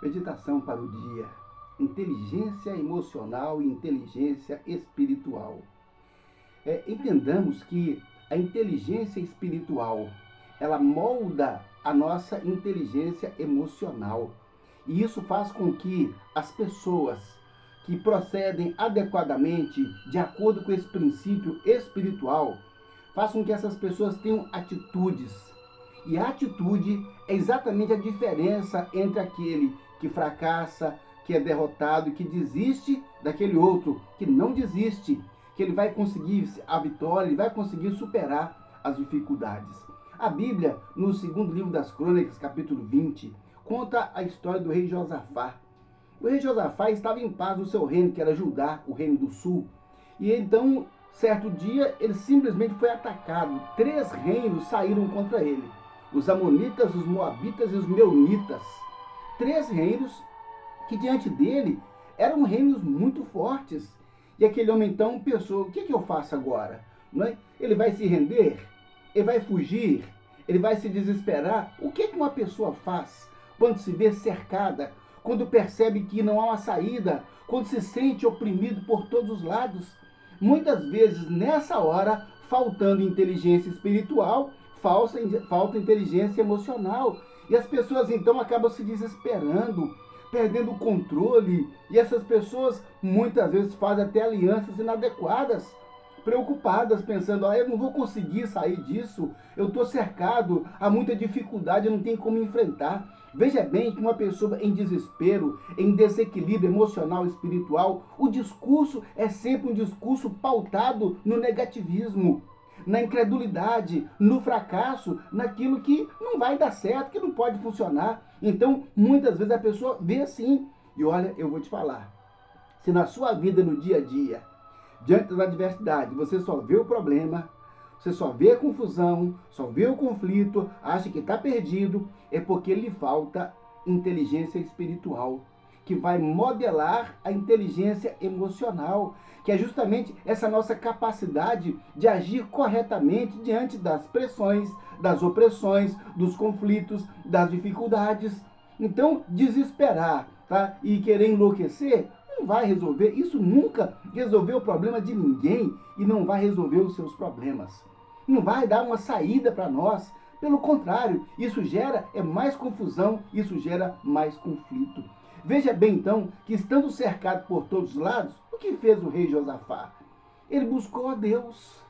Meditação para o dia. Inteligência emocional e inteligência espiritual. Entendamos que a inteligência espiritual, ela molda a nossa inteligência emocional. E isso faz com que as pessoas que procedem adequadamente, de acordo com esse princípio espiritual, façam com que essas pessoas tenham atitudes. E a atitude é exatamente a diferença entre aquele que fracassa, que é derrotado, que desiste, daquele outro que não desiste, que ele vai conseguir a vitória, ele vai conseguir superar as dificuldades. A Bíblia, no segundo livro das Crônicas, capítulo 20, conta a história do rei Josafá. O rei Josafá estava em paz no seu reino, que era Judá, o reino do sul. E então, certo dia, ele simplesmente foi atacado. 3 reinos saíram contra ele: os amonitas, os moabitas e os meunitas. 3 reinos que diante dele eram reinos muito fortes. E aquele homem então pensou: o que eu faço agora? Não é? Ele vai se render? Ele vai fugir? Ele vai se desesperar? O que uma pessoa faz quando se vê cercada, quando percebe que não há uma saída, quando se sente oprimido por todos os lados? Muitas vezes, nessa hora, faltando inteligência espiritual, falta inteligência emocional. E as pessoas então acabam se desesperando, perdendo o controle. E essas pessoas muitas vezes fazem até alianças inadequadas, preocupadas, pensando: eu não vou conseguir sair disso, eu estou cercado, há muita dificuldade, eu não tenho como enfrentar. Veja bem que uma pessoa em desespero, em desequilíbrio emocional e espiritual, o discurso é sempre um discurso pautado no negativismo, na incredulidade, no fracasso, naquilo que não vai dar certo, que não pode funcionar. Então, muitas vezes a pessoa vê assim. E olha, eu vou te falar, se na sua vida, no dia a dia, diante da adversidade, você só vê o problema, você só vê a confusão, só vê o conflito, acha que está perdido, é porque lhe falta inteligência espiritual, que vai modelar a inteligência emocional, que é justamente essa nossa capacidade de agir corretamente diante das pressões, das opressões, dos conflitos, das dificuldades. Então, desesperar, tá? E querer enlouquecer não vai resolver. Isso nunca resolveu o problema de ninguém e não vai resolver os seus problemas. Não vai dar uma saída para nós. Pelo contrário, isso gera mais confusão, isso gera mais conflito. Veja bem então que, estando cercado por todos os lados, o que fez o rei Josafá? Ele buscou a Deus.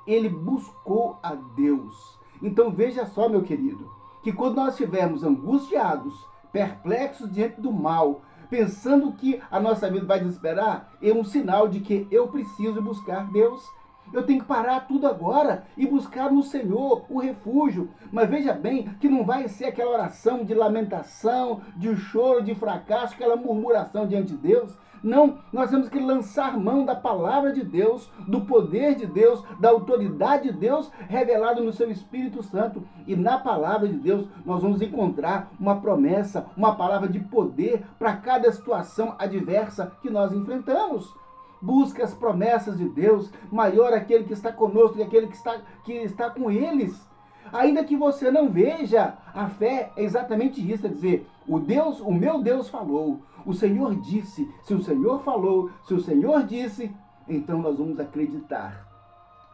Ele buscou a Deus. Então veja só, meu querido, que quando nós estivermos angustiados, perplexos diante do mal, pensando que a nossa vida vai desesperar, é um sinal de que eu preciso buscar Deus. Eu tenho que parar tudo agora e buscar no Senhor o refúgio. Mas veja bem que não vai ser aquela oração de lamentação, de choro, de fracasso, aquela murmuração diante de Deus. Não, nós temos que lançar mão da palavra de Deus, do poder de Deus, da autoridade de Deus revelado no seu Espírito Santo. E na palavra de Deus nós vamos encontrar uma promessa, uma palavra de poder para cada situação adversa que nós enfrentamos. Busque as promessas de Deus, maior aquele que está conosco e aquele que está com eles. Ainda que você não veja, a fé é exatamente isso, é dizer: o meu Deus falou, o Senhor disse. Se o Senhor falou, se o Senhor disse, então nós vamos acreditar.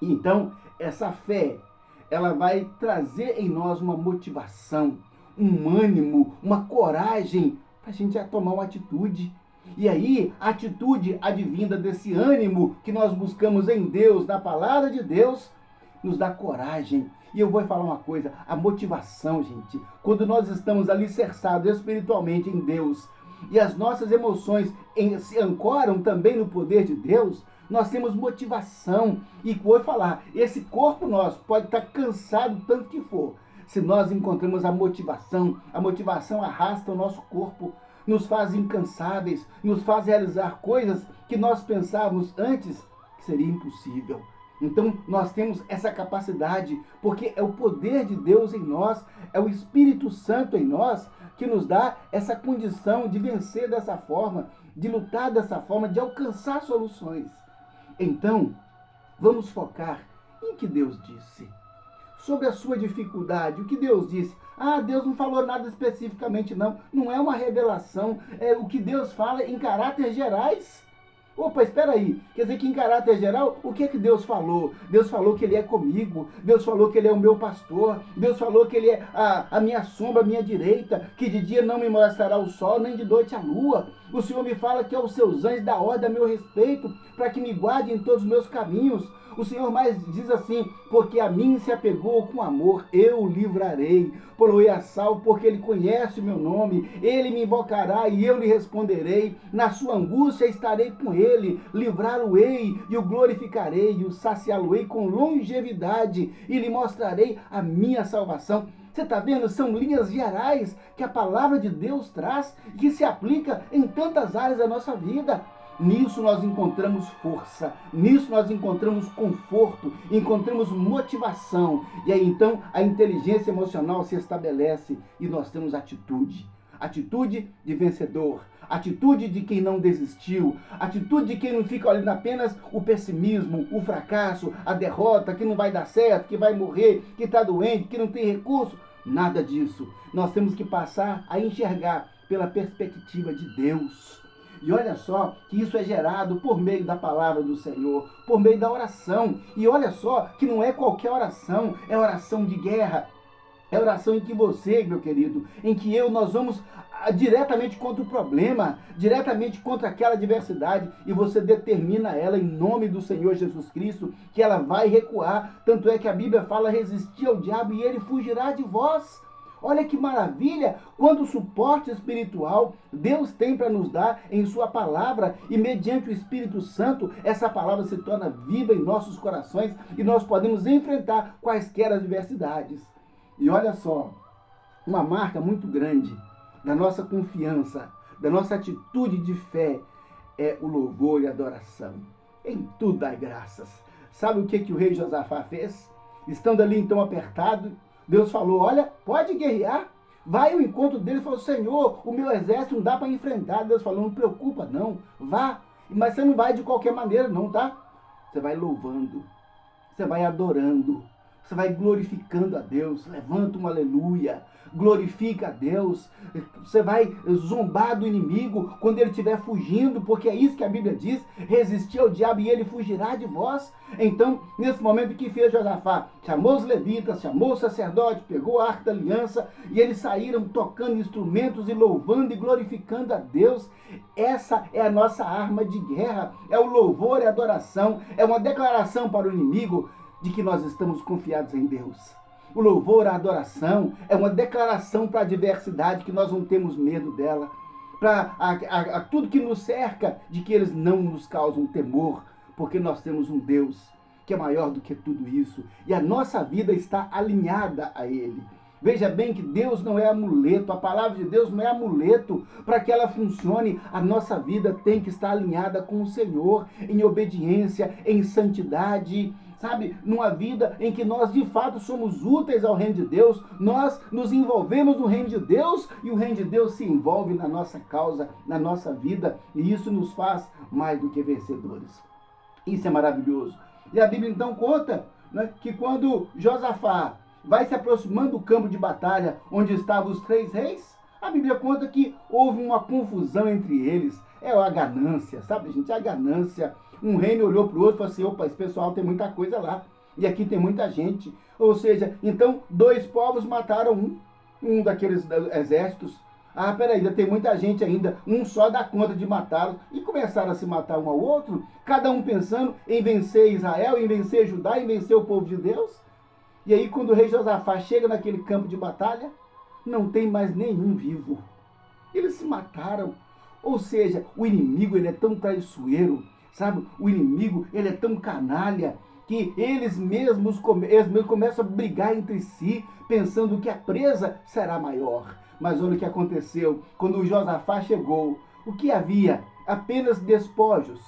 Então, essa fé, ela vai trazer em nós uma motivação, um ânimo, uma coragem para a gente tomar uma atitude. E aí, a atitude advinda desse ânimo que nós buscamos em Deus, na palavra de Deus, nos dá coragem. E eu vou falar uma coisa: a motivação, gente, quando nós estamos alicerçados espiritualmente em Deus e as nossas emoções se ancoram também no poder de Deus, nós temos motivação. E vou falar, esse corpo nosso pode estar cansado tanto que for. Se nós encontramos a motivação arrasta o nosso corpo, nos faz incansáveis, nos faz realizar coisas que nós pensávamos antes que seria impossível. Então, nós temos essa capacidade, porque é o poder de Deus em nós, é o Espírito Santo em nós, que nos dá essa condição de vencer dessa forma, de lutar dessa forma, de alcançar soluções. Então, vamos focar em que Deus disse. Sobre a sua dificuldade, o que Deus disse: Ah, Deus não falou nada especificamente, não. Não é uma revelação. É o que Deus fala em caráter gerais. Opa, espera aí. Quer dizer que em caráter geral, o que é que Deus falou? Deus falou que Ele é comigo. Deus falou que Ele é o meu pastor. Deus falou que Ele é a minha sombra, a minha direita. Que de dia não me mostrará o sol, nem de noite a lua. O Senhor me fala que aos seus anjos dá ordem a meu respeito, para que me guardem em todos os meus caminhos. O Senhor mais diz assim, porque a mim se apegou com amor, eu o livrarei. Poloei a salvo, porque ele conhece o meu nome. Ele me invocará e eu lhe responderei. Na sua angústia estarei com ele. Livrá-lo-ei e o glorificarei. E o saciá-lo-ei com longevidade. E lhe mostrarei a minha salvação. Você está vendo? São linhas gerais que a palavra de Deus traz e que se aplica em tantas áreas da nossa vida. Nisso nós encontramos força, nisso nós encontramos conforto, encontramos motivação. E aí então a inteligência emocional se estabelece e nós temos atitude. Atitude de vencedor, atitude de quem não desistiu, atitude de quem não fica olhando apenas o pessimismo, o fracasso, a derrota, que não vai dar certo, que vai morrer, que está doente, que não tem recurso. Nada disso. Nós temos que passar a enxergar pela perspectiva de Deus. E olha só que isso é gerado por meio da palavra do Senhor, por meio da oração. E olha só que não é qualquer oração, é oração de guerra. É oração em que você, meu querido, em que nós vamos diretamente contra o problema, diretamente contra aquela adversidade, e você determina ela em nome do Senhor Jesus Cristo, que ela vai recuar. Tanto é que a Bíblia fala, resistir ao diabo e ele fugirá de vós. Olha que maravilha, quando o suporte espiritual Deus tem para nos dar em sua palavra e mediante o Espírito Santo, essa palavra se torna viva em nossos corações e nós podemos enfrentar quaisquer adversidades. E olha só, uma marca muito grande da nossa confiança, da nossa atitude de fé é o louvor e a adoração. Em tudo dá graças. Sabe o que o rei Josafá fez? Estando ali então apertado, Deus falou, olha, pode guerrear. Vai ao encontro dele e falou, Senhor, o meu exército não dá para enfrentar. Deus falou, não preocupa não, vá. Mas você não vai de qualquer maneira não, tá? Você vai louvando, você vai adorando, você vai glorificando a Deus, levanta um aleluia, glorifica a Deus, você vai zombar do inimigo quando ele estiver fugindo, porque é isso que a Bíblia diz, resistir ao diabo e ele fugirá de vós. Então, nesse momento, o que fez Josafá? Chamou os levitas, chamou o sacerdote, pegou a arca da aliança e eles saíram tocando instrumentos e louvando e glorificando a Deus. Essa é a nossa arma de guerra, é o louvor e a adoração, é uma declaração para o inimigo de que nós estamos confiados em Deus. O louvor, a adoração, é uma declaração para a adversidade, que nós não temos medo dela, para a tudo que nos cerca, de que eles não nos causam temor, porque nós temos um Deus que é maior do que tudo isso, e a nossa vida está alinhada a Ele. Veja bem que Deus não é amuleto, a palavra de Deus não é amuleto. Para que ela funcione, a nossa vida tem que estar alinhada com o Senhor, em obediência, em santidade, sabe? Numa vida em que nós de fato somos úteis ao reino de Deus, nós nos envolvemos no reino de Deus e o reino de Deus se envolve na nossa causa, na nossa vida, e isso nos faz mais do que vencedores. Isso é maravilhoso. E a Bíblia então conta, né, que quando Josafá vai se aproximando do campo de batalha onde estavam os 3 reis, a Bíblia conta que houve uma confusão entre eles. É a ganância, sabe, gente? A ganância. Um reino olhou para o outro e falou assim, opa, esse pessoal tem muita coisa lá. E aqui tem muita gente. Ou seja, então 2 povos mataram um daqueles exércitos. Ah, peraí, ainda tem muita gente ainda. Um só dá conta de matá-los. E começaram a se matar um ao outro, cada um pensando em vencer Israel, em vencer Judá, em vencer o povo de Deus. E aí quando o rei Josafá chega naquele campo de batalha, não tem mais nenhum vivo. Eles se mataram. Ou seja, o inimigo ele é tão traiçoeiro, sabe? O inimigo ele é tão canalha que eles mesmos começam a brigar entre si, pensando que a presa será maior. Mas olha o que aconteceu. Quando o Josafá chegou, o que havia? Apenas despojos.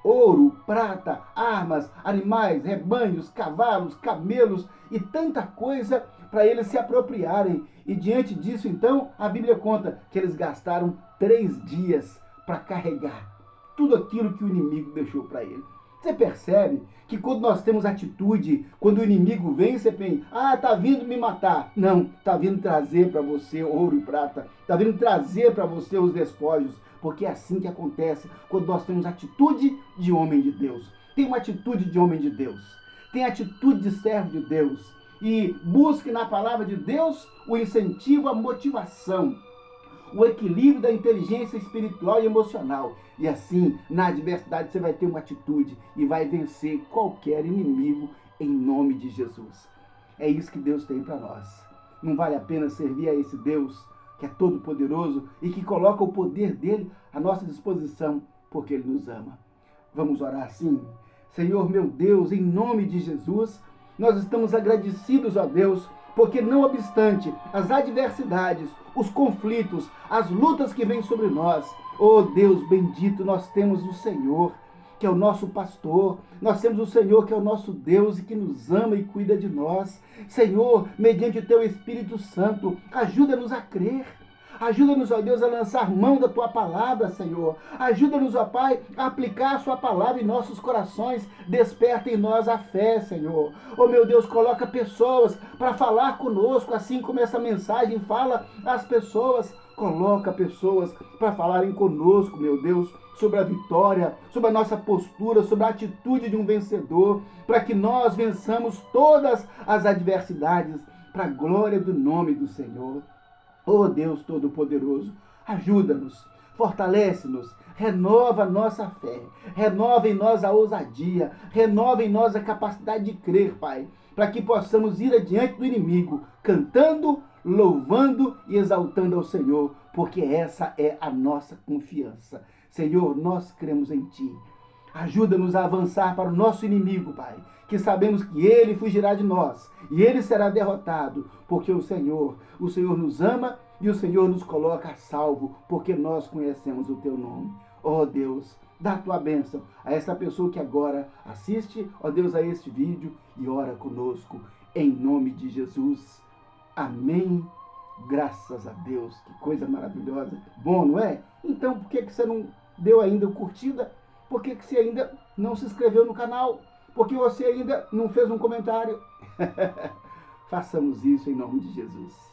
Ouro, prata, armas, animais, rebanhos, cavalos, camelos e tanta coisa para eles se apropriarem. E diante disso, então, a Bíblia conta que eles gastaram 3 dias para carregar tudo aquilo que o inimigo deixou para ele. Você percebe que quando nós temos atitude, quando o inimigo vem, você pensa, tá vindo me matar. Não, tá vindo trazer para você ouro e prata, tá vindo trazer para você os despojos, porque é assim que acontece quando nós temos atitude de homem de Deus. Tem uma atitude de homem de Deus, tem atitude de servo de Deus, e busque na palavra de Deus o incentivo, a motivação, o equilíbrio da inteligência espiritual e emocional. E assim, na adversidade, você vai ter uma atitude e vai vencer qualquer inimigo em nome de Jesus. É isso que Deus tem para nós. Não vale a pena servir a esse Deus que é todo poderoso e que coloca o poder dele à nossa disposição, porque ele nos ama. Vamos orar assim? Senhor meu Deus, em nome de Jesus, nós estamos agradecidos a Deus, porque não obstante as adversidades, os conflitos, as lutas que vêm sobre nós, oh Deus bendito, nós temos o Senhor, que é o nosso pastor, nós temos o Senhor que é o nosso Deus e que nos ama e cuida de nós. Senhor, mediante o teu Espírito Santo, ajuda-nos a crer. Ajuda-nos, ó Deus, a lançar mão da tua palavra, Senhor. Ajuda-nos, ó Pai, a aplicar a sua palavra em nossos corações. Desperta em nós a fé, Senhor. Oh, meu Deus, coloca pessoas para falar conosco, assim como essa mensagem fala às pessoas. Coloca pessoas para falarem conosco, meu Deus, sobre a vitória, sobre a nossa postura, sobre a atitude de um vencedor, para que nós vençamos todas as adversidades, para a glória do nome do Senhor. Oh Deus Todo-Poderoso, ajuda-nos, fortalece-nos, renova a nossa fé, renova em nós a ousadia, renova em nós a capacidade de crer, Pai, para que possamos ir adiante do inimigo, cantando, louvando e exaltando ao Senhor, porque essa é a nossa confiança. Senhor, nós cremos em Ti. Ajuda-nos a avançar para o nosso inimigo, Pai, que sabemos que ele fugirá de nós e ele será derrotado, porque o Senhor nos ama e o Senhor nos coloca a salvo, porque nós conhecemos o Teu nome. Ó Deus, dá a Tua bênção a essa pessoa que agora assiste, ó Deus, a este vídeo e ora conosco, em nome de Jesus. Amém. Graças a Deus, que coisa maravilhosa. Bom, não é? Então, por que você não deu ainda curtida? Por que você ainda não se inscreveu no canal? Por que você ainda não fez um comentário? Façamos isso em nome de Jesus.